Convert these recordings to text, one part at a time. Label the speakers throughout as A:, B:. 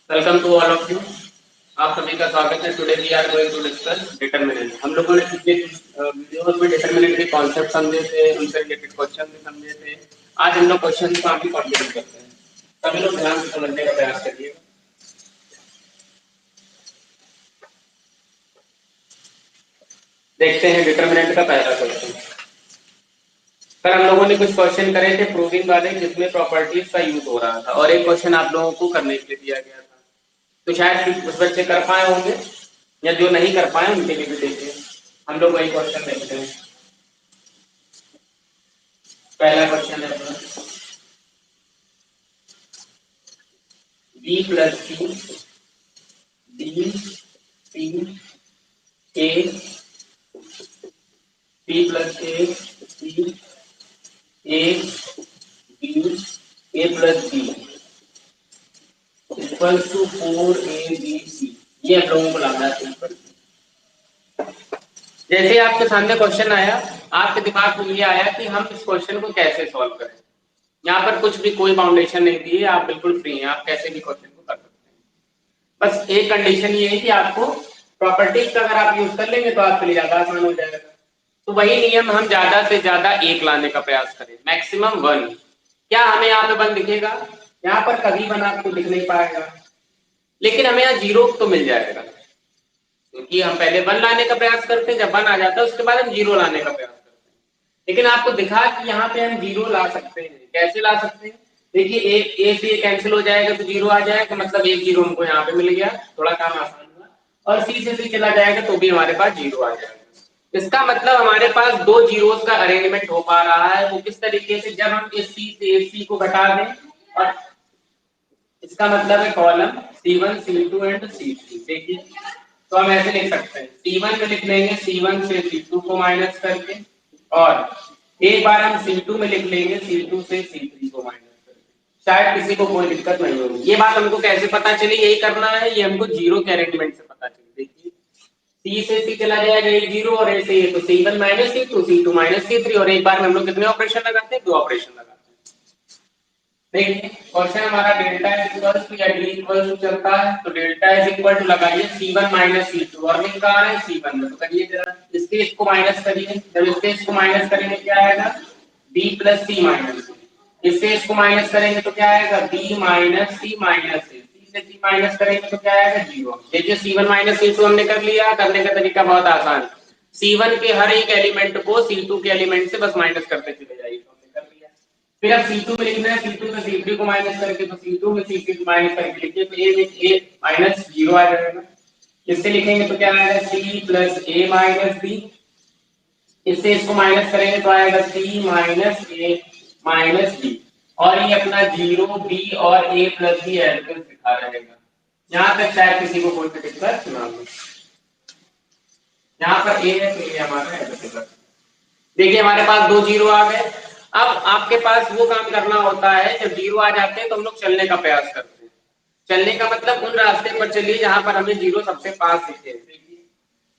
A: Welcome to all of you. आप सभी का स्वागत है। Today we are going to discuss determinant. हम लोगों ने पिछले वीडियोस में डिटरमिनेंट के कॉन्सेप्ट समझे थे, उनसे रिलेटेड क्वेश्चन भी समझे थे। आज हम लोग क्वेश्चन को आगे कंटिन्यू करते हैं। सभी लोग ध्यान से समझने का प्रयास करिए। देखते हैं डिटरमिनेंट का पहला क्वेश्चन। कल हम लोगों ने कुछ क्वेश्चन करे थे प्रूविंग वाले, जिसमें प्रॉपर्टीज का यूज हो रहा था, और एक क्वेश्चन आप लोगों को करने के लिए दिया गया था। तो शायद कुछ बच्चे कर पाए होंगे, या जो नहीं कर पाए उनके लिए भी देखिए। हम लोग वही क्वेश्चन देखते हैं। पहला क्वेश्चन है अपना B plus C D C A B plus A C A B A plus B equal to 4ABC। ये हम लोगों को लाना है सिंपल। जैसे आपके सामने क्वेश्चन आया, आपके दिमाग में ये आया कि हम इस क्वेश्चन को कैसे सॉल्व करें। यहाँ पर कुछ भी कोई बाउंडेशन नहीं दी है, आप बिल्कुल फ्री हैं, आप कैसे भी क्वेश्चन को कर सकते हैं। बस एक कंडीशन ये है कि आपको प्रॉपर्टीज का अगर आप यूज कर लेंगे तो आपके लिए ज्यादा आसान हो जाएगा। तो वही नियम हम ज्यादा से ज्यादा एक लाने का प्रयास करें, मैक्सिमम 1। क्या हमें यहाँ पे 1 दिखेगा? यहाँ पर कभी 1 आपको दिख नहीं पाएगा, लेकिन हमें यहाँ 0 तो मिल जाएगा, क्योंकि हम पहले 1 लाने का प्रयास करते हैं। जब 1 आ जाता है उसके बाद हम 0 लाने का प्रयास करते हैं। लेकिन आपको दिखा कि यहाँ पे हम 0 ला सकते हैं। कैसे ला सकते हैं? देखिए, ए से कैंसिल हो जाएगा तो 0 आ जाएगा, मतलब एक 0 हमको यहाँ पे मिल गया, थोड़ा काम आसान हुआ। और सी से सी चला जाएगा तो भी हमारे पास 0 आ जाएगा। इसका मतलब हमारे पास 2 जीरोस का अरेंजमेंट हो पा रहा है। वो किस तरीके से? जब हम इस सी से इस सी को घटा दें, और इसका मतलब है column C1 C2 and C3। देखिए, तो हम ऐसे लिख सकते हैं, C1 में लिख लेंगे C1 से C2 को माइनस करके, और एक बार हम C2 में लिख लेंगे C2 से C3 को माइनस करके। शायद किसी को कोई दिक्कत नहीं होगी। ये बात हमको कैसे पता चली? यही करना है, ये हमको जीरो के अरेंजमेंट से पता चली। देखिए, C से C चला जाएगा ये 0, और ऐसे तो C1 minus C2 C2 minus C3, और एक बार में हम लोग कितने ऑपरेशन लगाते हैं? 2 ऑपरेशन लगाते हैं। देखिए, क्वेश्चन हमारा डेल्टा इज इक्वल टू या डी इक्वल टू चलता है, तो डेल्टा इज इक्वल टू लगाइए C1 माइनस C2, और लिख कहाँ है? C1 में। तो करिए जरा, इसके इसको माइनस करिए। जब इसके इसको माइनस करेंगे क्या आएगा? B plus C minus C। इससे इसको माइनस करेंगे तो क्या आएगा? B minus C minus C। C से C माइनस करेंगे तो क्या आएगा? 0। देखिए, C1 माइनस C2 हमने कर लिया। करने का तरीका बहुत आसान। C1 के हर एक एलिमेंट को C2 के एलिमेंट से बस माइनस करते चले जाइए, तो हमने कर लिया। फिर अब C2 में लिखना है, C2 में C3 को माइनस करके, तो C2 में C3 को माइनस करके लिखिए, तो A में A माइनस 0 आ जाएगा। इससे लिखेंगे तो क्या आएगा? C plus A minus B। इससे इसको माइनस करेंगे तो आएगा C minus A minus B। और ये अपना 0 B और A प्लस B ऐड कर दिखा रहेगा। यहाँ तक शायद किसी को कोई दिक्कत ना हो। यहाँ पर A है तो ये हमारा है। देखिए, हमारे पास 2 0 आ गए। अब आपके पास वो काम करना होता है, जब 0 आ जाते हैं तो हम लोग चलने का प्रयास करते हैं। चलने का मतलब उन रास्ते पर चलिए जहां पर हमें 0 सबसे पास दिखे।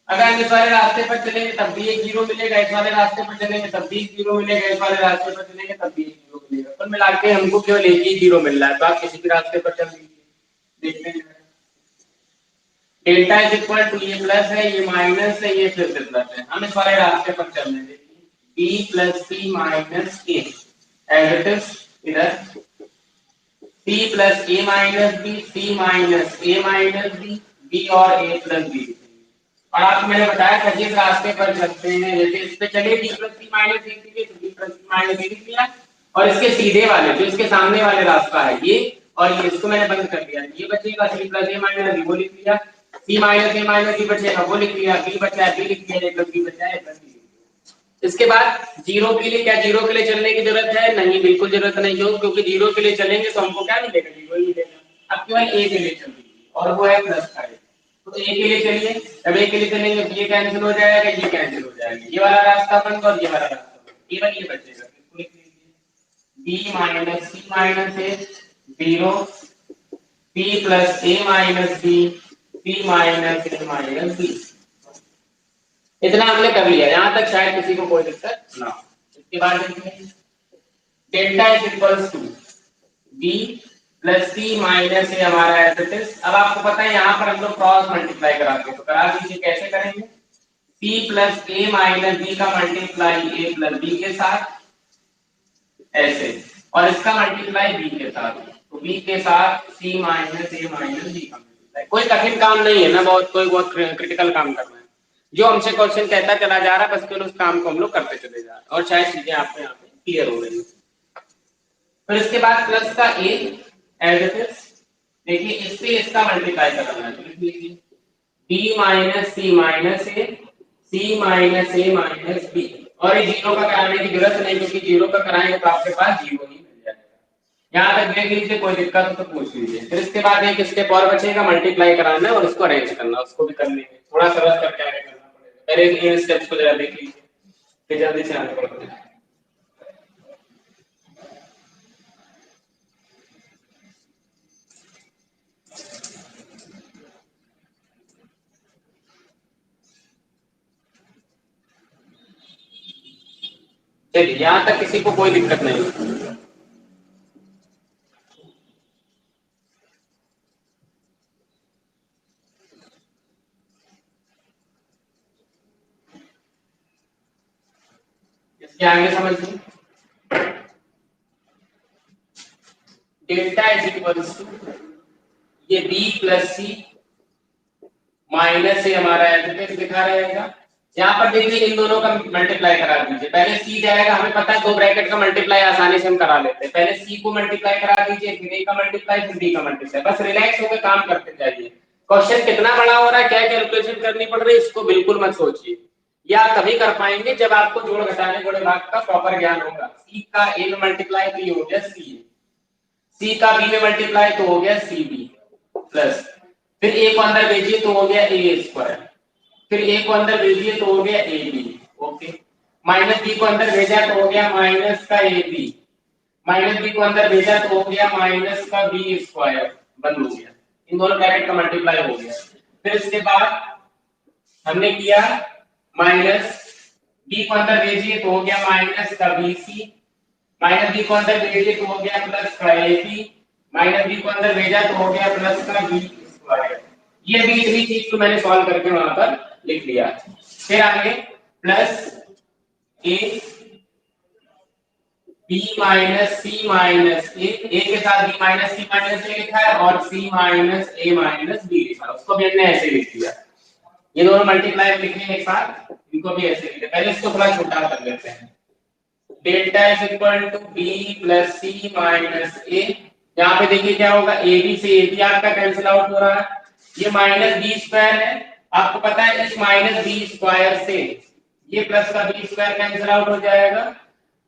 A: अगर हम इस वाले रास्ते पर चलेंगे तब भी एक 0 मिलेगा, इस वाले रास्ते पर चलेंगे तब भी एक 0 मिलेगा, इस वाले रास्ते पर चलेंगे तब भी एक 0 मिलेगा। कुल मिला के हमको केवल एक ही 0 मिल रहा है। तो आप किसी भी रास्ते पर चल लीजिए, देखते हैं। डेल्टा इज इक्वल टू, ये प्लस है, ये माइनस है, ये फिर से प्लस है। हम इस वाले रास्ते पर चल रहे हैं। B plus C minus A as it is. इधर C plus A minus B, C minus A minus B, B और A प्लस B। और आपको मैंने बताया था जिस रास्ते पर चलते हैं, जैसे इस पे चले B plus C minus A के लिए, तो B plus C minus A लिख लिया, और इसके सीधे वाले जो इसके सामने वाले रास्ता है ये, और ये इसको मैंने बंद कर दिया। ये बचेगा C plus A minus B, वो लिख लिया। C minus A minus B बचेगा, वो लिख लिया। B बचा है, B लिख लिया। A प्लस B बचा है, A प्लस B। इसके बाद 0 के लिए, क्या 0 के लिए चलने की जरूरत है? नहीं, बिल्कुल जरूरत नहीं। क्योंकि 0 के लिए चलेंगे तो हमको क्या मिलेगा? 0 ही मिलेगा। अब केवल A के लिए चलेंगे, और वो है प्लस 5। तो A के लिए चलिए। जब A के लिए चलेंगे तो ये कैंसिल हो जाएगा, ये कैंसिल हो जाएगा, ये वाला रास्ता बंद और ये वाला रास्ता बंद, केवल ये बचेगा। इसको लिख लीजिए, B minus C minus A 0, B plus A minus B, B minus A minus B। इतना हमने कर लिया। यहां तक शायद किसी को कोई दिक्कत ना हो। इसके बाद देखिए, delta is equals to B plus c minus a हमारा एज इट इज। अब आपको पता है यहाँ पर हम लोग क्रॉस मल्टीप्लाई कराते हैं, तो करा दीजिए। कैसे करेंगे? सी प्लस ए माइनस बी का मल्टीप्लाई ए प्लस बी के साथ, ऐसे, और इसका मल्टीप्लाई बी के साथ, तो बी के साथ सी माइनस ए माइनस बी का मल्टीप्लाई। कोई कठिन काम नहीं है ना, बहुत क्रिटिकल काम करना है। जो हमसे क्वेश्चन कहता चला जा रहा है, बस केवल उस काम को हम लोग करते चले जा रहे हैं, और शायद चीजें आपको यहाँ पे क्लियर हो रही है। फिर इसके बाद प्लस का ए एज इट इज, देखिए इससे इसका मल्टीप्लाई करना है, तो लिख लीजिए B minus c minus A, C minus a minus B. और ये जीरो का कराने की जरूरत नहीं, क्योंकि जीरो का कराएंगे तो आपके पास जीरो ही मिल जाएगा। यहाँ तक देख लीजिए, कोई दिक्कत हो तो पूछ लीजिए। फिर इसके बाद एक स्टेप और बचेगा, मल्टीप्लाई कराना है और उसको अरेंज करना, उसको भी कर लेंगे। थोड़ा सरल करके आगे करना पड़ेगा। पहले इन स्टेप्स को जरा देख लीजिए, फिर जल्दी से आगे बढ़ते हैं। चलिए, यहाँ तक किसी को कोई दिक्कत नहीं। इसके आगे समझिए, डेल्टा इज इक्वल्स टू ये बी प्लस सी माइनस से हमारा एज लिखा रहेगा। यहाँ पर देखिए इन दोनों का मल्टीप्लाई करा दीजिए। पहले सी जाएगा, हमें पता है दो ब्रैकेट का मल्टीप्लाई आसानी से हम करा लेते हैं। पहले सी को मल्टीप्लाई करा दीजिए, फिर ए का मल्टीप्लाई, फिर बी का मल्टीप्लाई। बस रिलैक्स होकर काम करते जाइए। क्वेश्चन कितना बड़ा हो रहा है, क्या कैलकुलेशन करनी पड़ रही है, इसको बिल्कुल मत सोचिए। ये आप तभी कर पाएंगे जब आपको जोड़ घटाने गुणे भाग का प्रॉपर ज्ञान होगा। सी का ए में मल्टीप्लाई तो ये हो गया सी का बी में मल्टीप्लाई तो हो गया सी बी, प्लस फिर ए को अंदर भेजिए तो हो गया ए स्क्वायर, फिर ए को अंदर भेजिए तो हो गया A B, okay. Minus B को अंदर भेजा तो हो गया माइनस का ए बी, माइनस बी को अंदर भेजा तो हो गया माइनस का बी स्क्वायर, बंद हो गया। इन दोनों ब्रैकेट का मल्टीप्लाई हो गया। फिर इसके बाद हमने किया माइनस बी को अंदर भेजिए तो हो गया माइनस का बी सी, माइनस बी को अंदर भेजिए तो हो गया प्लस का ए बी, माइनस बी को अंदर भेजा तो हो गया प्लस का बी स्क्वायर। ये भी इतनी चीज को मैंने सॉल्व करके वहां पर लिख लिया। फिर आगे plus a b minus c minus a के साथ b minus c minus a लिखा है, और c minus a minus b लिखा है, उसको भी हमने ऐसे लिख दिया। ये दोनों मल्टीप्लाई लिखेंगे एक साथ, इनको भी ऐसे लिखते हैं। पहले इसको थोड़ा छोटा कर लेते हैं। Delta is equal to b plus c minus a. यहाँ पे देखिए क्या होगा, ए बी से ए बी आपका कैंसिल आउट हो रहा है। ये माइनस बी स्क्वायर है, आपको पता है इस माइनस बी स्क्वायर से ये प्लस का बी स्क्वायर कैंसिल आउट हो जाएगा।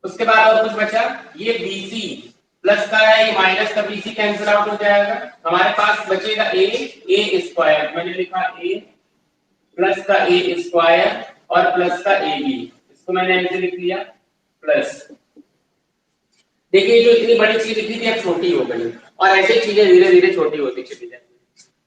A: उसके बाद और कुछ बचा, ये बीसी प्लस का है, ये माइनस का बीसी कैंसिल आउट हो जाएगा। हमारे पास बचेगा ए स्क्वायर, मैंने लिखा ए प्लस का ए स्क्वायर और प्लस का ए बी, इसको मैंने ऐसे लिख दिया प्लस। देखिए जो इतनी बड़ी चीज लिखी थी अब छोटी हो गई, और ऐसे चीजें धीरे धीरे छोटी होती चली जाएंगी।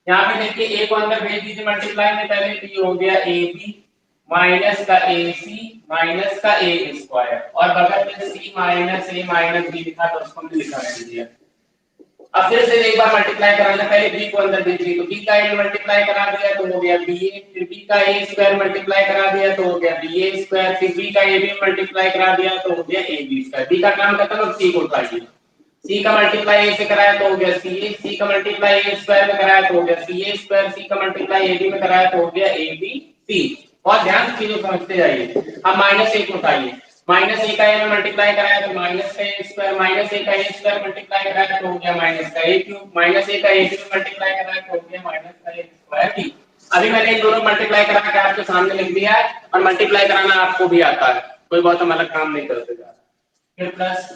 A: यहाँ पे देखिए ए को अंदर भेज दीजिए मल्टीप्लाई में, पहले तो ये हो गया ए बी माइनस का ए सी माइनस का ए स्क्वायर, और बगल में सी माइनस ए माइनस बी लिखा तो उसको हमने लिखा दीजिए। अब फिर से एक बार मल्टीप्लाई कराना, पहले बी को अंदर भेजिए, तो बी का ए मल्टीप्लाई करा दिया तो हो गया बी ए, फिर बी का ए स्क्वायर मल्टीप्लाई करा दिया तो हो गया बी ए स्क्वायर, फिर बी का ए बी मल्टीप्लाई करा दिया तो हो गया ए बी स्क्वायर। बी का काम खत्म, अब सी को उठाइए। सी का मल्टीप्लाई ए से कराया तो हो गया सी ए, सी का मल्टीप्लाई ए स्क्वायर में कराया तो हो गया सी ए स्क्वायर, सी का मल्टीप्लाई ए बी में कराया तो हो गया ए बी सी। और ध्यान से चीजों समझते जाइए। अब माइनस एक उठाइए, माइनस ए का ए में मल्टीप्लाई कराया तो माइनस का ए स्क्वायर, माइनस ए का ए स्क्वायर मल्टीप्लाई कराया तो हो गया माइनस का ए क्यूब, माइनस ए का ए बी में मल्टीप्लाई कराया तो हो गया माइनस का ए स्क्वायर बी। अभी मैंने इन दोनों मल्टीप्लाई करा के आपके सामने लिख दिया है, और मल्टीप्लाई कराना आपको भी आता है, कोई बहुत हम अलग काम नहीं करते जा रहे। फिर प्लस,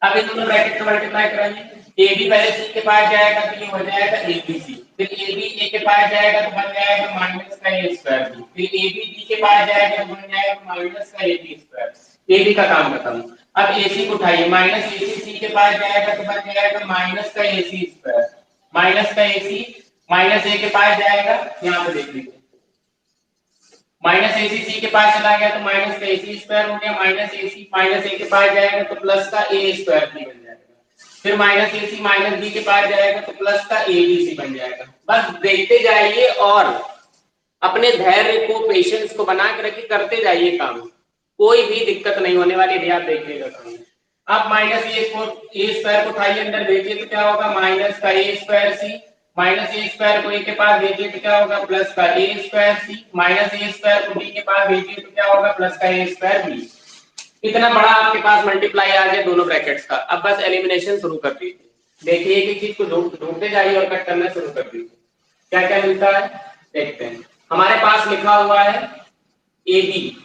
A: अब इन दोनों ब्रैकेट को मल्टीप्लाई कराइए। ए बी पहले सी के पास जाएगा तो ये हो जाएगा ए बी सी, फिर ए बी ए के पास जाएगा तो बन जाएगा माइनस का ए स्क्वायर बी, फिर ए बी बी के पास जाएगा तो बन जाएगा माइनस का A B square. A B का काम खत्म। अब ए सी को उठाइए, माइनस ए सी सी के पास जाएगा तो बन जाएगा माइनस का ए सी स्क्वायर, माइनस का ए सी माइनस ए के पास जाएगा, यहाँ पे देख लीजिए माइनस ए सी के पास चला गया तो माइनस का ए सी स्क्वायर हो गया, minus A C minus a के पास जाएगा तो प्लस का ए स्क्वायर बी बन जाएगा। फिर माइनस ए सी माइनस बी के पास जाएगा तो प्लस का ए बी सी बन जाएगा। बस देखते जाइए और अपने धैर्य को, पेशेंस को बना के रखिए, करते जाइए काम, कोई भी दिक्कत नहीं होने वाली। ध्यान देखिएगा काम। आप माइनस ए स्क्वायर को उठाइए अंदर भेजिए तो क्या होगा, माइनस का ए स्क्वायर सी, माइनस ए स्क्वायर को ए के पास भेजिए तो क्या होगा, प्लस का ए स्क्वायर सी, माइनस ए स्क्वायर को बी के पास भेजिए तो क्या होगा, प्लस का ए स्क्वायर बी। इतना बड़ा आपके पास मल्टीप्लाई आ गया दोनों ब्रैकेट्स का। अब बस एलिमिनेशन शुरू कर दीजिए, देखिए एक एक चीज को ढूंढते जाइए और कट करना शुरू कर दीजिए, क्या क्या मिलता है देखते हैं। हमारे पास लिखा हुआ है ए बी,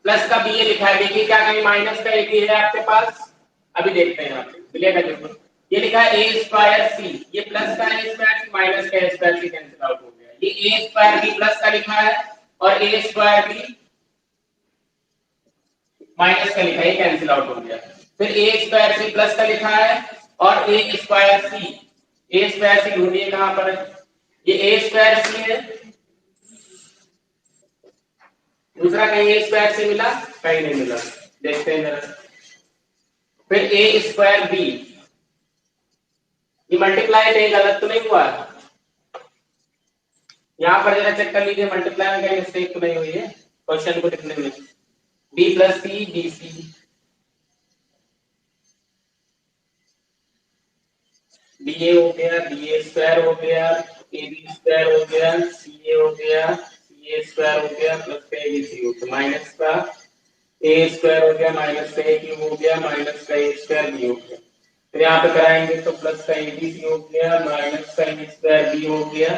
A: प्लस का बी ए लिखा है, देखिए क्या कहीं माइनस का ए बी है आपके पास, अभी देखते हैं यहाँ पे मिलेगा जरूर। ये लिखा है ए स्क्वायर सी, ये प्लस का ए स्क्वायर सी माइनस का ए स्क्वायर सी कैंसिल आउट हो गया। ये ए स्क्वायर बी प्लस का लिखा है और ए स्क्वायर बी माइनस का लिखा है, कैंसिल आउट हो गया। फिर ए स्क्वायर सी प्लस का लिखा है और ए स्क्वायर सी ढूंढिए कहां पर है, ये ए स्क्वायर सी है, दूसरा कहीं ए स्क्वायर सी मिला, कहीं नहीं मिला, देखते हैं जरा। फिर ए स्क्वायर बी, ये मल्टीप्लाई कहीं गलत तो नहीं हुआ, यहाँ पर जरा चेक कर लीजिए मल्टीप्लाई में कहीं मिस्टेक तो नहीं हुई है क्वेश्चन को लिखने में। B plus c b c, b a हो गया, बी ए स्क्वायर हो गया, ए बी स्क्वायर हो गया, सी ए हो गया, सी ए स्क्वायर हो गया, प्लस का ए बी सी हो गया, माइनस का ए स्क्वायर हो गया, माइनस का ए क्यूब हो गया, माइनस का ए स्क्वायर बी हो गया। फिर यहाँ पे कराएंगे तो प्लस का ए बी सी हो गया, माइनस का ए स्क्वायर बी हो गया,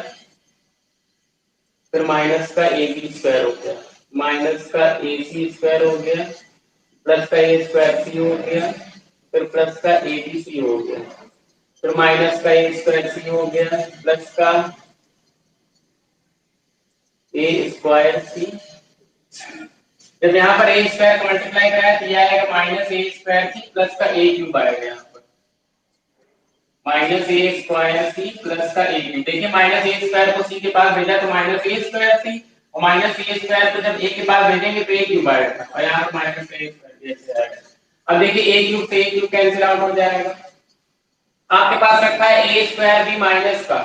A: फिर माइनस का ए बी स्क्वायर हो गया, माइनस का ए सी स्क्वायर हो गया, प्लस का ए स्क्वायर सी हो गया, फिर प्लस का ए बी सी हो गया, फिर माइनस का ए स्क्वायर सी हो गया, प्लस का ए स्क्वायर सी। जब यहाँ पर ए स्क्वायर मल्टीप्लाई कराया तो यह आएगा माइनस ए स्क्वायर सी प्लस का ए क्यूब आएगा, यहाँ पर माइनस ए स्क्वायर सी प्लस का ए क्यूब। देखिए माइनस ए स्क्वायर को सी के पास भेजा तो माइनस ए स्क्वायर सी, और माइनस ए स्क्वायर को जब ए के पास भेजेंगे तो ए क्यूब आएगा, और यहाँ पर माइनस ए स्क्वायर आएगा। अब देखिए ए क्यूब से ए क्यूब कैंसिल आउट हो जाएगा। आपके पास रखा है ए स्क्वायर बी माइनस का,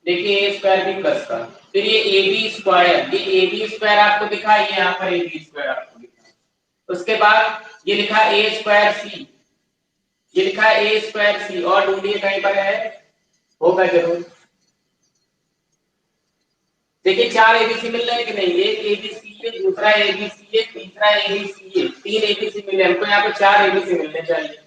A: देखिए ए स्क्वायर बी प्लस का, फिर ये ए बी स्क्वायर, ये ए बी स्क्वायर आपको दिखा है, यहाँ पर ए बी स्क्वायर आपको दिखा है। उसके बाद ये लिखा ए स्क्वायर सी, ये लिखा है ए स्क्वायर सी, और ढूंढिए कहीं पर है, होगा जरूर। देखिए चार एबीसी मिल रहे हैं कि नहीं, एक एबीसी है, दूसरा एबीसी है, तीसरा एबीसी है, तीन एबीसी मिले हमको, यहाँ पे चार एबीसी मिलने चाहिए।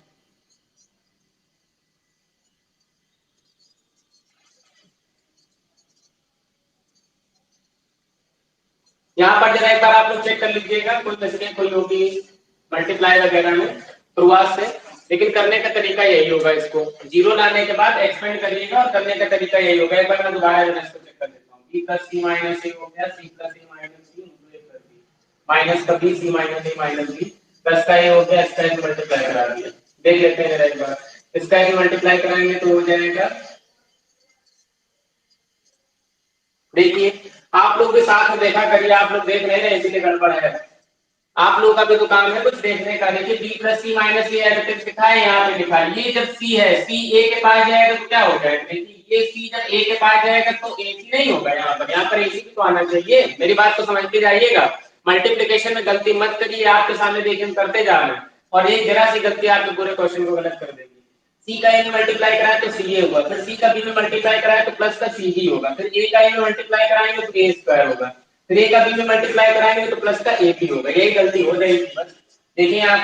A: यहाँ पर जरा एक बार आप लोग चेक कर लीजिएगा, कोई मिस्टेक हुई होगी मल्टीप्लाई वगैरह में शुरुआत से, लेकिन करने का तरीका यही होगा। इसको जीरो लाने के बाद एक्सपेंड करिएगा और करने का तरीका यही होगा। एक बार मैं दोबारा इसको चेक कर देता हूँ। बी प्लस सी माइनस ए हो गया, सी प्लस ए माइनस सी, माइनस का B C minus a minus B, plus का ए हो गया, इसका एक मल्टीप्लाई करा दिया। देख लेते हैं जरा एक बार, इसका एक मल्टीप्लाई कराएंगे तो हो जाएगा, देखिए आप लोग के साथ में देखा करिए, आप लोग देख रहे हैं इसीलिए गड़बड़ है। आप लोगों का भी तो काम है कुछ देखने का। देखिए बी प्लस सी माइनस ए एडिटिव लिखा है, यहाँ पे लिखा है, ये जब सी है, सी ए के पास जाएगा तो क्या हो जाएगा, देखिए ये सी जब ए के पास जाएगा तो ए सी नहीं होगा, यहाँ पर ए सी तो आना चाहिए। मेरी बात को समझते जाइएगा, मल्टीप्लिकेशन में गलती मत करिए, आपके सामने देखिए हम करते जा रहे हैं, और एक जरा सी गलती आपके पूरे क्वेश्चन को गलत कर देगी। सी का ए में मल्टीप्लाई कराए तो सी ए होगा, फिर सी का बी में मल्टीप्लाई कराए तो प्लस का सी बी होगा, फिर ए का ए में मल्टीप्लाई कराएंगे तो ए स्क्वायर होगा, फिर ए का बी में मल्टीप्लाई कराएंगे तो प्लस का ए बी होगा। यही गलती हो जाएगी बस। देखिए यहाँ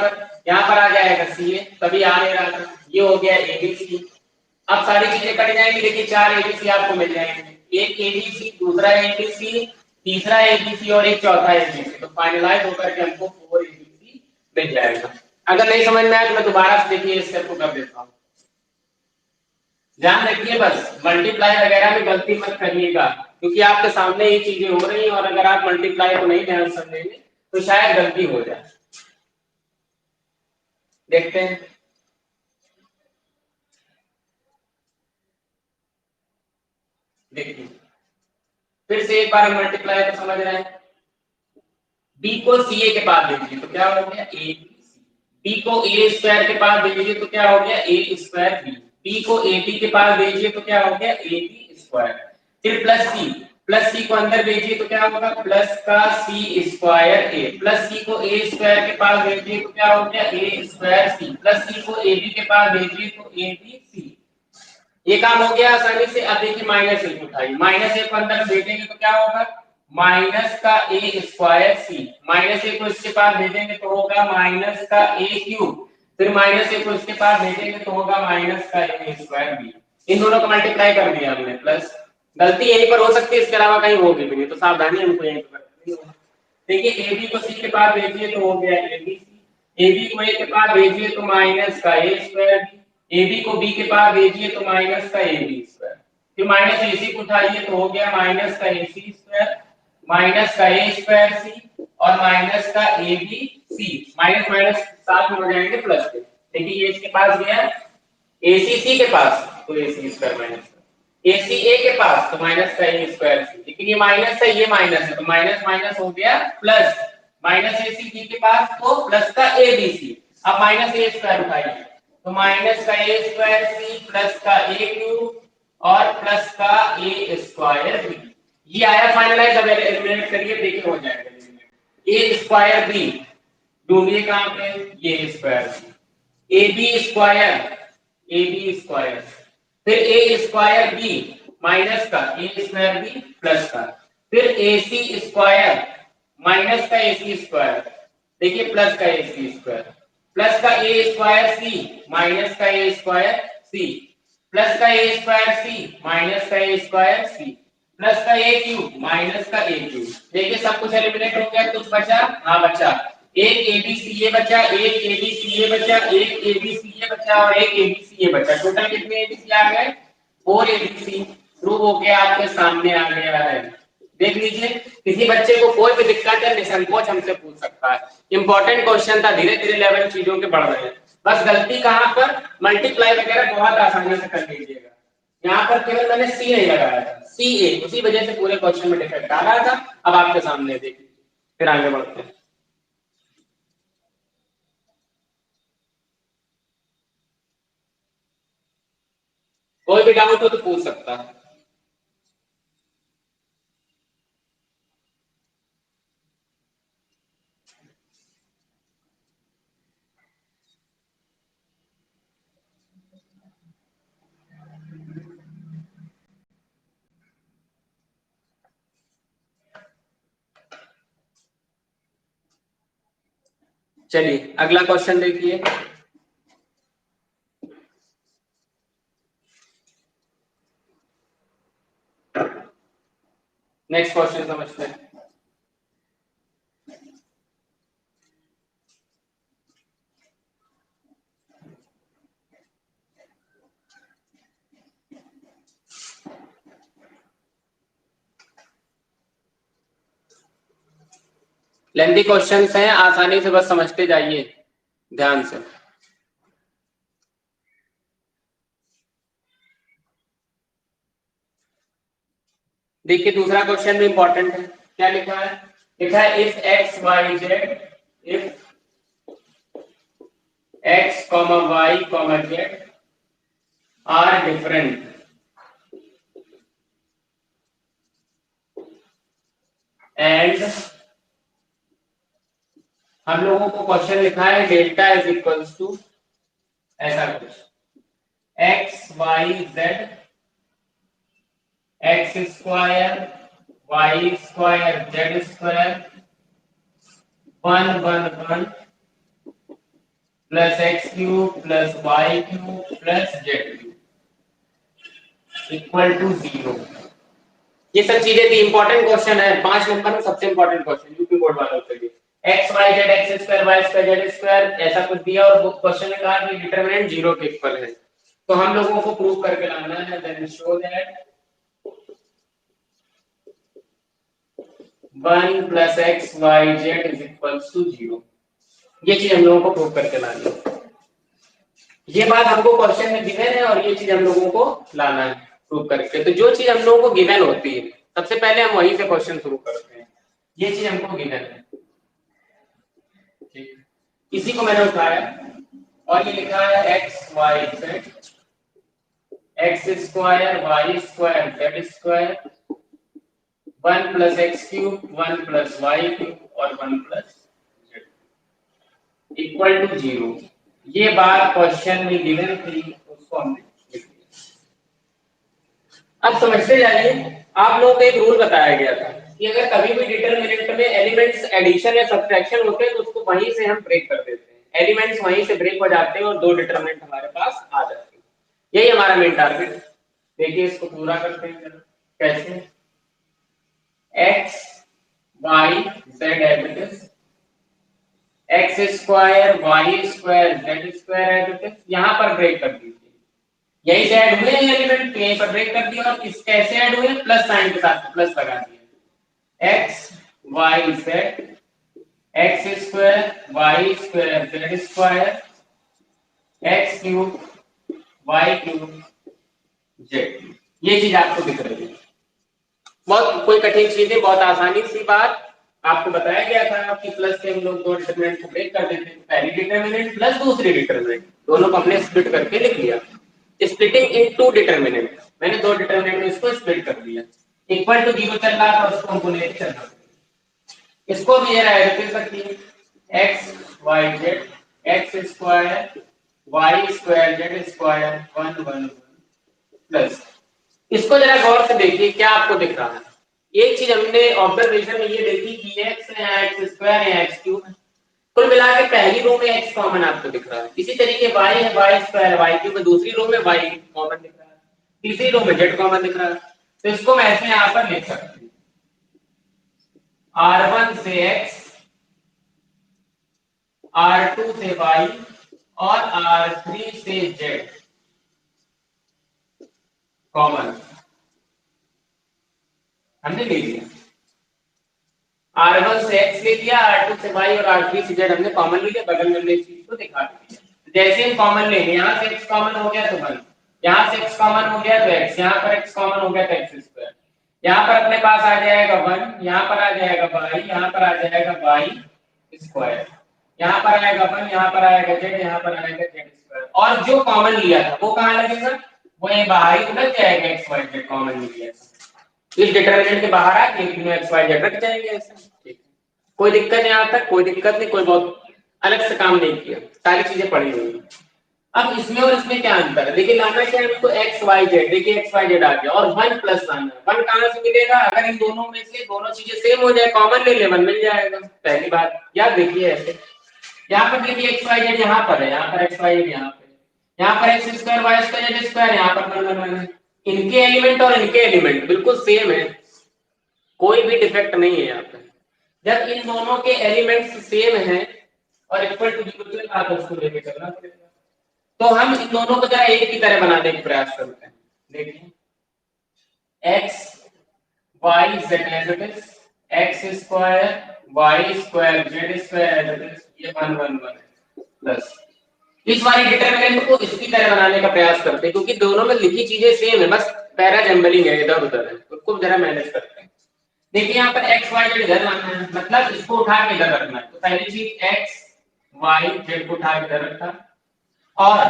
A: पर आ जाएगा सी ए, तभी आ नहीं रहा था, ये हो गया ए बी सी। अब सारी चीजें कट जाएंगी, देखिए चार ए बी सी आपको मिल जाएंगे, एक ए बी सी, दूसरा ए बी सी, तीसरा ए बी सी और एक चौथा ए बी सी। तो फाइनलाइज होकर के हमको 4 ए बी सी मिल जाएगा। अगर नहीं समझ में आया तो मैं दोबारा से देखिए इस स्टेप को कर देता हूँ। ध्यान रखिए बस मल्टीप्लाई वगैरह में गलती मत करिएगा, क्योंकि आपके सामने ये चीजें हो रही हैं, और अगर आप मल्टीप्लाई को नहीं ध्यान समझेंगे तो शायद गलती हो जाए। देखते हैं, देखिए फिर से एक बार मल्टीप्लाई को समझ रहे हैं। बी को सी ए के पास देखिए तो क्या हो गया, ए बी सी, बी को ए स्क्वायर के पास भेजिए तो क्या हो गया ए स्क्वायर बी, बी को ए बी के पास भेजिए तो क्या हो गया ए बी स्क्वायर, फिर प्लस सी को अंदर भेजिए तो क्या होगा प्लस का सी स्क्वायर ए, प्लस सी को ए स्क्वायर के पास भेजिए तो क्या हो गया ए स्क्वायर सी, प्लस सी को ए बी के पास भेजिए तो ए बी सी। ये काम हो गया आसानी से। अब देखिए माइनस एक उठाइए, माइनस एक को अंदर भेजेंगे तो क्या होगा माइनस का ए स्क्वायर सी, माइनस एक को इसके पास भेजेंगे तो होगा माइनस का ए क्यूब, फिर माइनस एक को इसके पास भेजेंगे तो होगा माइनस का ए स्क्वायर बी। इन दोनों को मल्टीप्लाई कर दिया हमने प्लस, गलती यहीं पर हो सकती है, इसके अलावा कहीं होगी भी नहीं, तो सावधानी हमको यहीं पर करनी है। देखिए ए बी को सी के पास भेजिए तो हो गया A B C, A B को ए के पास भेजिए तो माइनस का ए स्क्वायर बी, ए बी को बी के पास भेजिए तो माइनस का ए बी स्क्वायर, फिर माइनस ए सी को उठाइए तो हो गया माइनस का ए सी स्क्वायर, माइनस का ए स्क्वायर सी और माइनस का A B C, minus minus साथ में हो जाएंगे प्लस के। देखिए ये इसके पास गया ए सी सी के पास तो ए सी स्क्वायर माइनस ए सी ए के पास तो माइनस का ए स्क्वायर सी, लेकिन ये माइनस है ये माइनस है तो माइनस माइनस हो गया प्लस, माइनस ए सी बी के पास तो प्लस का ए बी सी, अब माइनस ए स्क्वायर उठाइए तो माइनस का ए स्क्वायर सी प्लस का ए क्यूब और प्लस का ए स्क्वायर बी। ये आया फाइनलाइज, अब एलिमिनेट करिए देखिए हो जाएगा ए स्क्वायर बी, ढूंढिए कहां पे ये square B, A B square, फिर ए स्क्वायर बी माइनस का ए स्क्वायर बी प्लस का, फिर ए सी स्क्वायर माइनस का ए सी स्क्वायर, देखिए प्लस का ए सी स्क्वायर, प्लस का ए स्क्वायर सी माइनस का ए स्क्वायर सी, प्लस का ए स्क्वायर सी माइनस का ए स्क्वायर सी, प्लस का ए क्यूब माइनस का ए क्यूब। देखिए सब कुछ एलिमिनेट हो गया, कुछ बचा, हाँ बचा एक ए बी सी ए बचा, एक ए बी सी ए बचा, एक ए बी सी ए बचा और एक ए बी सी ए बचा, टोटल कितने ए बी सी आ गए 4 ए बी सी। प्रूव हो गया, आपके सामने आ गया है, देख लीजिए। किसी बच्चे को कोई भी दिक्कत है निसंकोच हमसे पूछ सकता है, इंपॉर्टेंट क्वेश्चन था, धीरे धीरे लेवल चीजों के बढ़ रहे हैं। बस गलती कहां पर मल्टीप्लाई वगैरह बहुत आसानी से कर लीजिएगा, यहाँ पर केवल मैंने सी नहीं लगाया था, सी ए, उसी वजह से पूरे क्वेश्चन में डिफेक्ट आ रहा था। अब आपके सामने देखिए, फिर आगे बढ़ते हैं। कोई भी डाउट हो तो पूछ सकता है। चलिए अगला क्वेश्चन देखिए। नेक्स्ट क्वेश्चन समझते हैं। लेंथी क्वेश्चंस हैं, आसानी से बस समझते जाइए ध्यान से। देखिए दूसरा क्वेश्चन भी इंपॉर्टेंट है, क्या लिखा है, लिखा है if x y z, if x comma y comma z are different and, हम लोगों को क्वेश्चन लिखा है डेल्टा इज इक्वल्स टू ऐसा कुछ, x y z x square y square z square 1 1 1 plus x cube plus y cube plus z cube equal to 0। ये सब चीजें थी, इंपॉर्टेंट क्वेश्चन है, 5 नंबर में सबसे इंपॉर्टेंट क्वेश्चन यूपी बोर्ड वालों के लिए। X y z x square y square z square ऐसा कुछ दिया और क्वेश्चन ने कहा कि डिटरमिनेंट 0 के इक्वल है, तो हम लोगों को प्रूव करके लाना है। Then show that 1 plus x y z is equals to 0। ये चीज हम लोगों को प्रूव करके लानी है, ये बात हमको क्वेश्चन में गिवन है और ये चीज हम लोगों को लाना है प्रूव करके। तो जो चीज हम लोगों को गिवन होती है सबसे पहले हम वहीं से क्वेश्चन शुरू करते हैं, ये चीज हमको गिवन है, ठीक। इसी को मैंने उठाया और ये लिखा है x y z, x square y square z square, 1 plus x cube 1 plus y cube और 1 प्लस जेड इक्वल टू 0। ये बात क्वेश्चन में गिवन थी, उसको हमने लिख दिया। अब समझते जाइए, आप लोगों को एक रूल बताया गया था कि अगर कभी भी डिटरमिनेंट में एलिमेंट्स एडिशन या सब्ट्रैक्शन होते हैं तो उसको वहीं से हम ब्रेक कर देते हैं, एलिमेंट्स वहीं से ब्रेक हो जाते हैं और दो डिटरमिनेंट हमारे पास आ जाते हैं। यही हमारा मेन टारगेट है। देखिए इसको पूरा करते हैं जरा। कैसे? X y z as x square y square z square as यहाँ पर ब्रेक कर दीजिए। यही से ऐड हुए एलिमेंट, यहीं पर ब्रेक कर दिया और किस कैसे ऐड हुए? प्लस साइन के साथ प्लस लगा दिया। X y z x square y square z square x cube y cube z. ये चीज आपको दिख रही है। बहुत कोई कठिन चीज है, बहुत आसानी सी बात आपको बताया गया था कि प्लस से हम लोग दो डिटरमिनेंट को ब्रेक कर देते हैं। पहली डिटरमिनेंट प्लस दूसरी डिटरमिनेंट, दोनों को हमने स्प्लिट करके लिख लिया। स्प्लिटिंग इन टू डिटरमिनेंट, मैंने दो डिटरमिनेंट में इसको स्प्लिट कर दिया। इक्वल टू 0 चल रहा था, उसको हमको लेके चलना। इसको भी ये लिख सकती है x y z x square y square z square 1 1 plus. इसको जरा गौर से देखिए, क्या आपको दिख रहा है? एक चीज हमने ऑब्जर्वेशन में ये देखी कि एक्स है एक्स स्क्वायर है एक्स क्यूब है, कुल मिला के पहली रो में एक्स कॉमन आपको दिख रहा है। इसी तरीके वाई है वाई स्क्वायर वाई क्यूब है, दूसरी रो में वाई कॉमन दिख रहा है, तीसरी रो में जेड कॉमन दिख रहा है। तो इसको मैं ऐसे यहां पर लिख सकते हैं R1 से x, R2 से y और R3 से z कॉमन हमने ले लिया। R1 से x ले लिया, R2 से y और R3 से z हमने कॉमन ले लिया। बगल में हमने इस चीज को दिखा दिया। जैसे हम कॉमन लेंगे, यहाँ से x कॉमन हो गया तो 1, यहाँ से x कॉमन हो गया तो x, यहाँ पर x कॉमन हो गया तो x स्क्वायर, यहाँ पर अपने पास आ जाएगा 1, यहाँ पर आ जाएगा y, यहाँ पर आ जाएगा y स्क्वायर, यहाँ पर आएगा 1, यहाँ पर आएगा z, यहाँ पर आएगा z स्क्वायर। और जो कॉमन लिया था वो कहाँ लगेगा? वो ये बाहर ही उलझ जाएगा, x y z कॉमन लिया था। इस डिटरमिनेंट के बाहर आके इसमें x y z रख जाएंगे ऐसे। ठीक, कोई दिक्कत नहीं, यहाँ तक कोई दिक्कत नहीं, कोई बहुत अलग से काम नहीं किया, सारी चीजें पड़ी हुई। अब इसमें और इसमें क्या अंतर है? देखिए लाना क्या है हमको एक्स वाई जेड, देखिए एक्स वाई जेड आ गया और 1 प्लस लाना है। 1 कहां से मिलेगा? अगर इन दोनों में से दोनों चीजें सेम हो जाए, कॉमन ले ले 1 मिल जाएगा। पहली बात याद देखिए ऐसे, यहाँ पर देखिए एक्स वाई जेड यहाँ पर है, यहाँ पर एक्स वाई जेड यहाँ पे, यहाँ पर x square y square z square, यहाँ पर 1 1 1। इनके एलिमेंट और इनके एलिमेंट बिल्कुल सेम है, कोई भी डिफेक्ट नहीं है यहाँ पे। जब इन दोनों के एलिमेंट्स सेम है और इक्वल टू 0 के साथ उसको लेके चलना पड़ेगा। तो हम इन दोनों को जरा एक की तरह बनाने का प्रयास करते हैं। देखिए x y z as it is, x square y square z square as it is, ये 1 1 1 प्लस इस वाली डिटरमिनेंट को इसकी तरह बनाने का प्रयास करते हैं, क्योंकि दोनों में लिखी चीजें सेम है, बस पैरा जंबलिंग है इधर उधर है, उसको जरा मैनेज करते हैं। देखिए यहाँ पर एक्स वाई जेड इधर लाना है, मतलब इसको उठा के इधर रखना है। तो पहली चीज एक्स वाई जेड को उठा के इधर रखा, और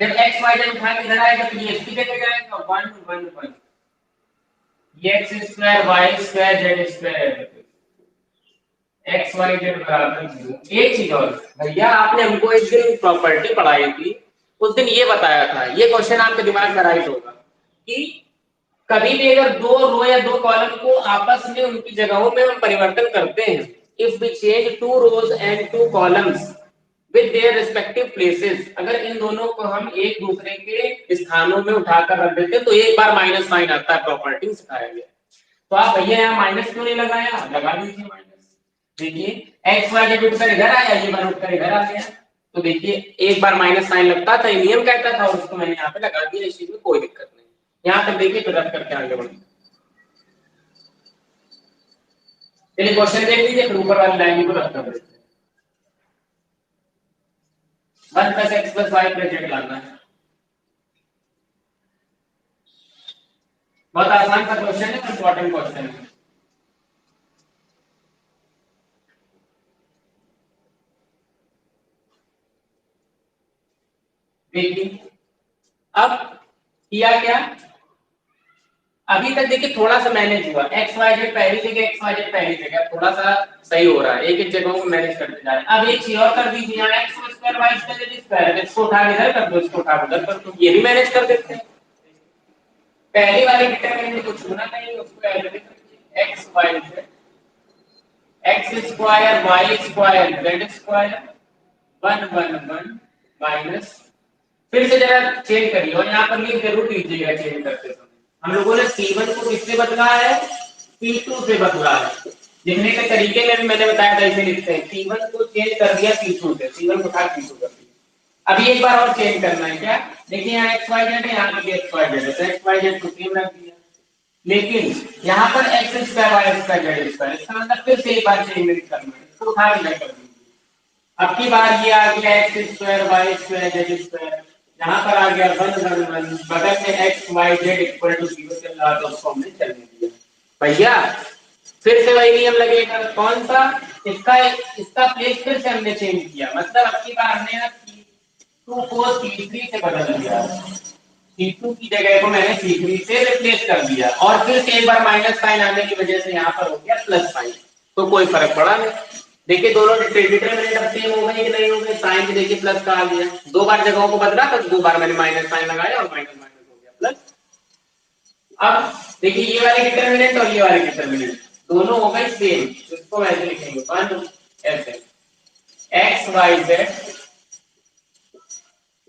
A: जब एक्स वाई जेड उठा के इधर आएगा तो ये इसकी जगह जाएगा 1 1 1, ये x square y square z square x y z बराबर 0। एक चीज और भैया, आपने हमको एक दिन प्रॉपर्टी पढ़ाई थी, उस दिन ये बताया था, ये क्वेश्चन आपके दिमाग में राइट होगा कि कभी भी अगर दो रो या दो कॉलम को आपस में उनकी जगहों में हम परिवर्तन करते हैं, if we change 2 rows and 2 columns with their respective places, अगर इन दोनों को हम एक दूसरे के स्थानों में उठाकर रख देते हैं तो एक बार माइनस साइन आता है, प्रॉपर्टी सिखाया गया। तो आप भैया यहाँ माइनस क्यों नहीं लगाया? लगा दीजिए माइनस। देखिए एक्स वाई जेड उठकर इधर आया, ये बार उठकर इधर आ गया, तो देखिए एक बार माइनस साइन लगता था, ये नियम कहता था, और उसको मैंने यहाँ पे लगा दिया। इस चीज में कोई दिक्कत नहीं। यहाँ तक देखिए तो रख करके आगे बढ़े। चलिए क्वेश्चन देख लीजिए, फिर ऊपर वाली लाइन को रख कर देते हैं। 1 plus x plus y plus z लाना है। बहुत आसान सा क्वेश्चन है, इंपॉर्टेंट क्वेश्चन है। देखिए अब किया क्या, अभी तक देखिए थोड़ा सा मैनेज हुआ, एक्स वाई जेड पहली जगह, एक्स वाई जेड पहली जगह, थोड़ा सा सही हो रहा है, एक एक जगहों को मैनेज करते जा रहे हैं। अब एक चीज और कर दीजिए, यहाँ एक्स स्क्वायर वाई स्क्वायर, इसको उठा के इधर कर दो, इसको उठा के उधर कर दो, ये भी मैनेज कर देते हैं। पहली वाली डिटरमिनेंट को छूना नहीं, उसको ऐसे लिख दीजिए, x y z, x square y square z square 1 1 1 minus, फिर से जरा चेंज करिए और यहाँ पर लिख जरूर लीजिएगा चेंज करते समय। हम लोगों ने C1 को किससे बदला है, C2 से बदला है। लिखने के तरीके में भी मैंने बताया था, इसे लिखते हैं C1 को चेंज कर दिया C2 से, C1 को उठा C2 कर दिया। अभी एक बार और चेंज करना है क्या, देखिए यहाँ एक्स वाई जेड है, यहाँ पर भी एक्स वाई जेड है, तो एक्स वाई जेड को सेम रख दिया, लेकिन यहाँ पर x square y square z square, इसका मतलब फिर से एक बार चेंज करना है, इसको उठा के कर दीजिए। अब की बार ये आ गया x square y square z square, यहाँ पर आ गया 1 1 1, बगल में x y z equal to 0 चल रहा, तो उसको हमने चलने दिया। भैया फिर से वही नियम लगेगा, कौन सा, इसका इसका प्लेस फिर से हमने चेंज किया, मतलब अब की बार हमने C2 को C3 से बदल दिया, C2 की जगह को मैंने C3 से रिप्लेस कर दिया, और फिर से एक बार माइनस साइन आने की वजह से यहाँ पर हो गया प्लस साइन, तो कोई फर्क पड़ा नहीं। देखिए दोनों डिटरमिनेंट अब सेम हो गए कि नहीं हो गए, साइन भी देखिए प्लस का आ गया, दो बार जगहों को बदला तो दो बार मैंने माइनस साइन लगाया और माइनस माइनस हो गया प्लस। अब देखिए ये वाले डिटरमिनेंट और ये वाले डिटरमिनेंट दोनों हो गए सेम, इसको ऐसे लिखेंगे 1 ऐसे, x y z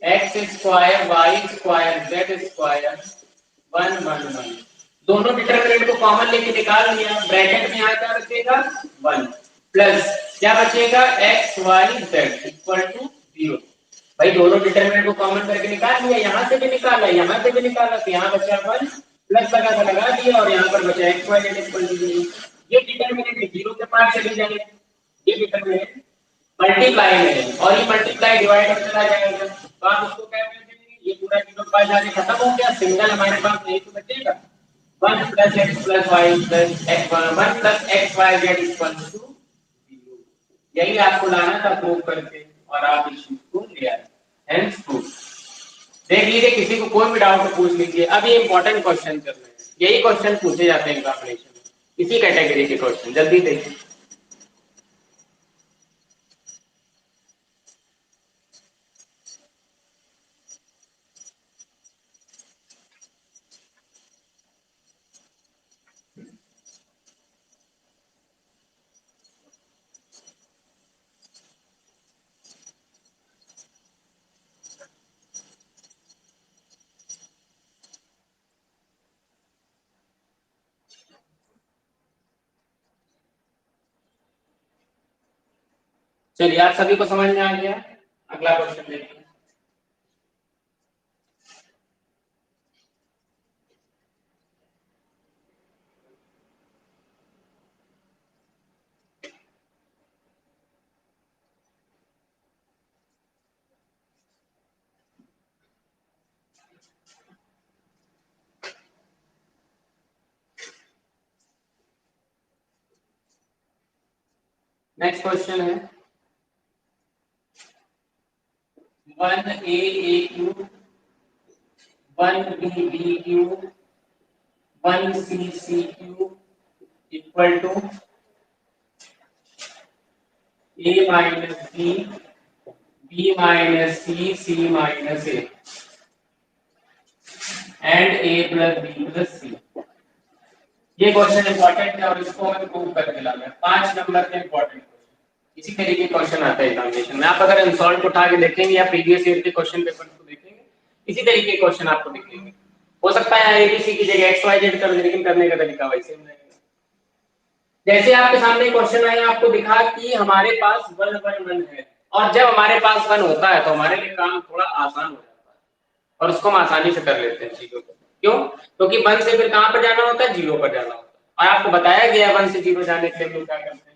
A: x square y square z square 1 1 1, दोनों डिटरमिनेंट को कॉमन लेके निकाल लिया, ब्रैकेट में यहाँ क्या बचेगा 1 प्लस क्या बचेगा x y z equal to 0। भाई दोनों डिटरमिनेंट को कॉमन करके निकाल लिया, यहाँ से भी निकाला, यहाँ से भी निकाला, तो यहाँ बचा 1 प्लस लगा दिया, और यहाँ पर बचा x y z equal to 0। ये डिटरमिनेंट 0 के पास चली जाएगी, ये डिटरमिनेंट मल्टीप्लाई में है, और ये मल्टीप्लाई डिवाइड में चला जाएगा, तो आप उसको क्या कर देंगे, ये पूरा 0 के पास जाके खत्म हो गया, सिंगल हमारे पास यही तो बचेगा 1 plus x plus y plus x 1 plus x y z equal to 0। यही आपको लाना था प्रूव करके, और आप इस चीज को ले आए, हेंस प्रूफ। देख लीजिए, किसी को कोई भी डाउट पूछ लीजिए, अब ये इंपॉर्टेंट क्वेश्चन चल रहे हैं, यही क्वेश्चन पूछे जाते हैं एग्जामिनेशन में, इसी कैटेगरी के क्वेश्चन, जल्दी देखिए। चलिए आप सभी को समझ में आ गया, अगला क्वेश्चन देखिए। नेक्स्ट क्वेश्चन है 1a cube 1b cube 1c cube equal to a minus b minus c minus a and a plus b plus c। ये क्वेश्चन इंपॉर्टेंट है और इसको हमें प्रूव करके लाना है, 5 नंबर के इंपॉर्टेंट क्वेश्चन, इसी तरीके के क्वेश्चन आता है एग्जामिनेशन में। आप अगर अनसॉल्व उठा के देखेंगे या प्रीवियस ईयर के क्वेश्चन पेपर को देखेंगे, इसी तरीके के क्वेश्चन आपको दिखेंगे। हो सकता है एबीसी की जगह एक्स वाई जेड कर दे, लेकिन करने का तरीका वैसे ही रहेगा। जैसे आपके सामने क्वेश्चन आया, आपको दिखा कि हमारे पास 1 1 1 है, और जब हमारे पास 1 होता है तो हमारे लिए काम थोड़ा आसान हो जाता है, और उसको हम आसानी से कर लेते हैं चीजों को। क्यों? क्योंकि 1 से फिर कहां पर जाना होता है, 0 पर जाना होता है, और आपको बताया गया 1 से 0 जाने के लिए हम लोग क्या करते हैं।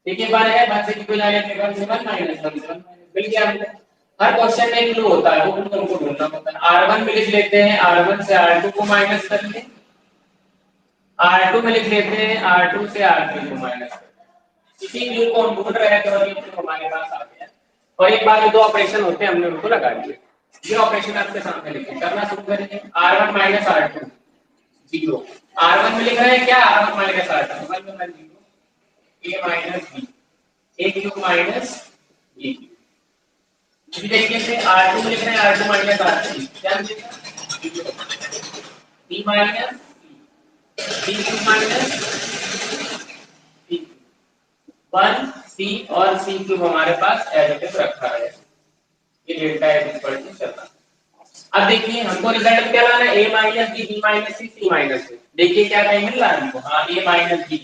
A: देखिए बार है 1 से 0 जाने के लिए 1 से 1 माइनस 1 से 1 मिल गया हमको। हर क्वेश्चन में एक क्लू होता है, वो क्लू हमको ढूंढना होता है। R1 में लिख लेते हैं, R1 से R2 को माइनस कर लें, R2 में लिख लेते हैं, R2 से R3 को माइनस कर लें। इसी क्लू को हम ढूंढ रहे हैं, तो ये क्लू हमारे पास आ गया, और एक बार में 2 ऑपरेशन होते हैं, हमने उनको लगा दिए। ये ऑपरेशन आपके सामने लिखे, करना शुरू करेंगे। R1 minus R2 0। R1 में लिख रहे हैं क्या, R1 माइनस R2 1 में 0 a minus b a cube minus b। इसी तरीके से R2 में लिख रहे हैं R2 माइनस R3 क्या मिलेगा b minus b cube minus b 1 c और c क्यूब हमारे पास एज इट इज रखा है। ये डेल्टा एज इक्वल टू चलता। अब देखिए हमको रिजल्ट क्या लाना है, a minus b b minus c c minus c। देखिए क्या कहीं मिल रहा है हमको, हाँ a माइनस b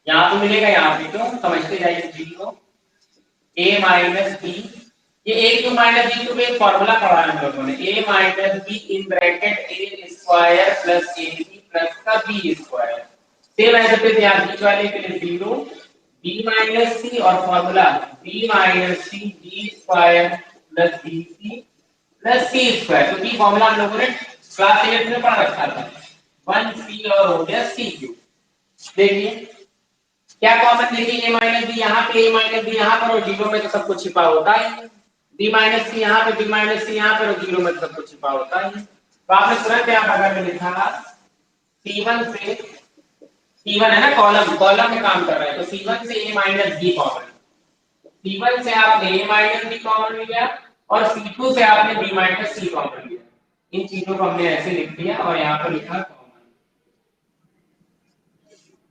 A: यहाँ तो मिलेगा, यहाँ पे तो समझते जाइए b को a माइनस b। ये a cube minus b cube एक फॉर्मूला पढ़ा है हम लोगों ने, a minus b in bracket a square plus ab plus का b स्क्वायर। सेम ऐसे पे ध्यान बीच वाले के लिए 0 b माइनस c और formula b minus c b square plus bc plus c square. तो b फॉर्मूला हम लोगों ने क्लास 8 में पढ़ा रखा था 1c और हो गया c क्यूब। देखिए क्या कॉमन देखिए a माइनस b यहाँ पे a माइनस b यहाँ पर और 0 में तो सब कुछ छिपा होता है, b माइनस c यहाँ पे b माइनस c यहाँ पर और 0 में सब कुछ छिपा होता है। तो आपने तुरंत यहाँ अगर लिखा c1 से c1 है ना, कॉलम कॉलम में काम कर रहा है, तो c1 से a minus b common, c1 से आपने a माइनस b कॉमन लिया और c2 से आपने b माइनस c कॉमन लिया। इन चीजों को हमने ऐसे लिख दिया और यहाँ पर लिखा कॉमन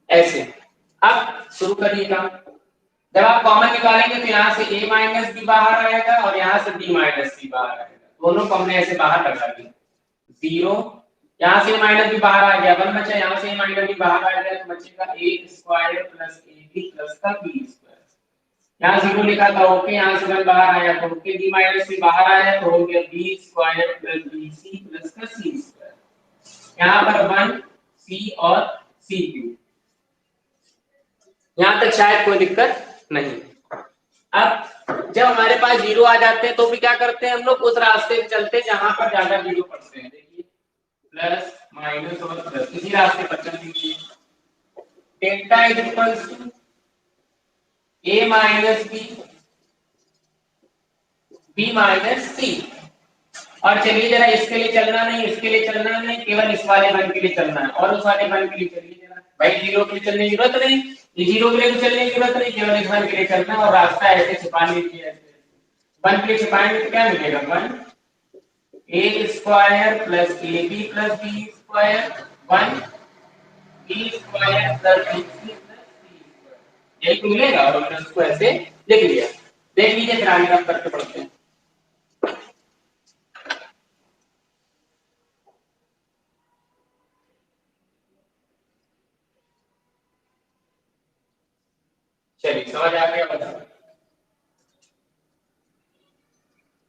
A: ऐसे। अब शुरू करिए काम। जब आप कॉमन निकालेंगे तो यहाँ से a माइनस b बाहर आएगा और यहाँ से b माइनस c बाहर आएगा, दोनों को हमने ऐसे बाहर लगा दिया 0। यहाँ से a माइनस b बाहर आ गया 1 बचा, यहाँ से a माइनस b बाहर आ गया तो बचेगा a square plus ab plus का b स्क्वायर। यहाँ 0 लिखा था ओके, यहाँ से 1 बाहर आया तो ओके, b माइनस c बाहर आया तो हो गया b square plus bc plus का c स्क्वायर। यहाँ पर 1 c और c क्यूब। यहाँ तक शायद कोई दिक्कत नहीं। अब जब हमारे पास 0 आ जाते हैं तो भी क्या करते हैं हम लोग, उस रास्ते पे चलते हैं जहां पर ज्यादा 0 पड़ते हैं। देखिए प्लस माइनस और प्लस इसी रास्ते पर चलेंगे। Delta is equal to a minus b b minus c। और चलिए जरा इसके लिए चलना नहीं, इसके लिए चलना नहीं, केवल इस वाले वन के लिए चलना है और उस वाले वन के लिए चलिए जरा। भाई 0 के लिए चलने की जरूरत नहीं, ये 0 के लिए तो चलने की जरूरत नहीं, केवल इस वन के लिए चलना और रास्ता ऐसे छिपा लीजिए। ऐसे वन के लिए छिपाएंगे तो क्या मिलेगा 1 a square plus ab plus b square 1 b square plus bc plus c square, यही तो मिलेगा और हमने उसको ऐसे लिख लिया। देख लीजिए फिर आगे हम करके पढ़ते हैं। चलिए समझ आ गया बताओ।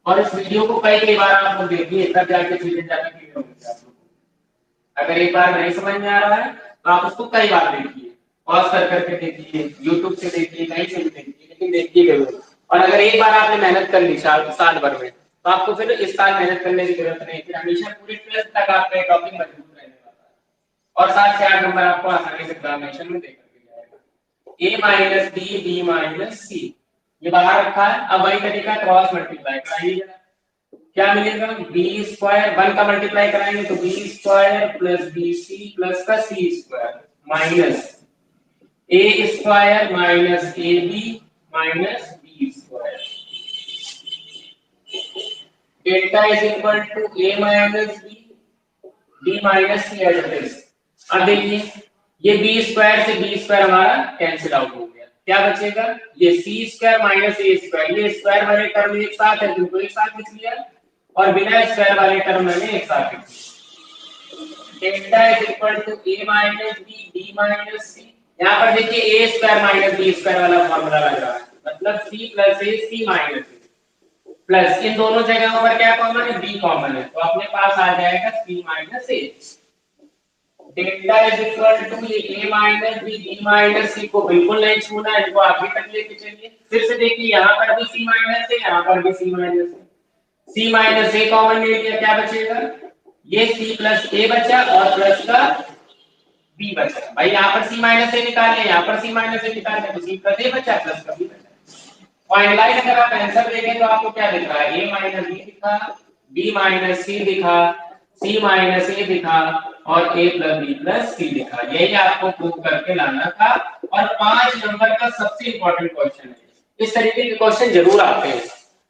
A: और इस वीडियो को कई बार आप लोग देखिए, तब जाके चीजें जाके क्लियर होंगी आप लोगों को। अगर एक बार नहीं समझ में आ रहा है तो आप उसको कई बार देखिए, पॉज कर करके देखिए, YouTube से देखिए, कहीं से भी देखिए, लेकिन देखिए जरूर। और अगर एक बार आपने मेहनत कर ली साल भर में तो आपको फिर इस साल मेहनत करने की जरूरत नहीं, फिर हमेशा पूरे 12th तक आपका टॉपिक मजबूत रहने वाला है और 7 से 8 नंबर आपको आसानी से एग्जामिनेशन में देकर के जाएगा। a minus b b minus c ये बाहर रखा है। अब वही तरीका क्रॉस मल्टीप्लाई कराइए जरा, क्या मिलेगा b स्क्वायर 1 का मल्टीप्लाई कराएंगे तो b square plus bc plus का c square minus a square minus ab minus b square. Delta is equal to a minus b b minus c as it is. अब देखिए ये b square से b square हमारा cancel out हो गया, क्या बचेगा ये c square minus a square. ये स्क्वायर वाले टर्म एक साथ है तो एक साथ लिख लिया और बिना स्क्वायर वाले टर्म मैंने एक साथ लिख दिया। Delta is equal to a minus b b minus c। यहाँ पर देखिए a square minus b square वाला फॉर्मूला लग रहा है, मतलब c plus a c minus a plus इन दोनों जगहों पर क्या कॉमन है b कॉमन है, तो अपने पास आ जाएगा c minus a। Delta is equal to ये a minus b b minus c को बिल्कुल नहीं छूना है, इनको आगे तक लेके चलिए। फिर से देखिए यहाँ पर भी c माइनस है, यहाँ पर भी c माइनस है, c माइनस a कॉमन ले लिया, क्या बचेगा ये c प्लस a बचा और प्लस का b बचा। भाई यहाँ पर c माइनस a निकाले, यहाँ पर c माइनस a निकाले तो c प्लस a बचा प्लस का b बचा। फाइनलाइज अगर आप आंसर देखें तो आपको क्या दिख रहा है a माइनस b दिखा बी माइनस सी दिखा, सी माइनस ए दिखा और ए प्लस बी प्लस सी दिखा। यही आपको प्रूव करके लाना था और 5 नंबर का सबसे इंपॉर्टेंट क्वेश्चन है। इस तरीके के क्वेश्चन जरूर आते हैं।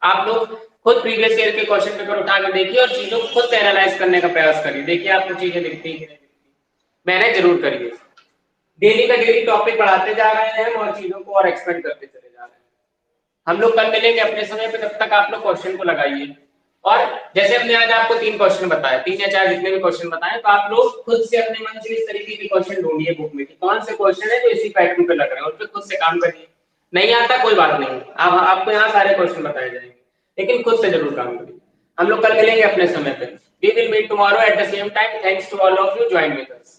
A: आप लोग खुद प्रीवियस ईयर के क्वेश्चन पेपर उठा के देखिए और चीजों को खुद एनालाइज करने का प्रयास करिए। देखिए आपको चीजें दिखती हैं कि नहीं दिखती, मैंने जरूर करिए। डेली का डेली टॉपिक बढ़ाते जा रहे हैं हम और चीजों को और एक्सपेंड करते चले जा रहे हैं। हम लोग कल मिलेंगे अपने समय पे, तब तक आप लोग क्वेश्चन को लगाइए। और जैसे हमने आज आपको 3 क्वेश्चन बताए, 3 या 4 जितने भी क्वेश्चन बताए, तो आप लोग खुद से अपने मन से इस तरीके के क्वेश्चन ढूंढिए बुक में कि कौन से क्वेश्चन है जो इसी पैटर्न पे लग रहे हैं, उस पे खुद से काम करिए। नहीं आता कोई बात नहीं, आप आपको यहाँ सारे क्वेश्चन बताए जाएंगे, लेकिन खुद से जरूर काम करिए। हम लोग कल मिलेंगे अपने समय पे। We will meet tomorrow at the same time. Thanks to all of you, join with us.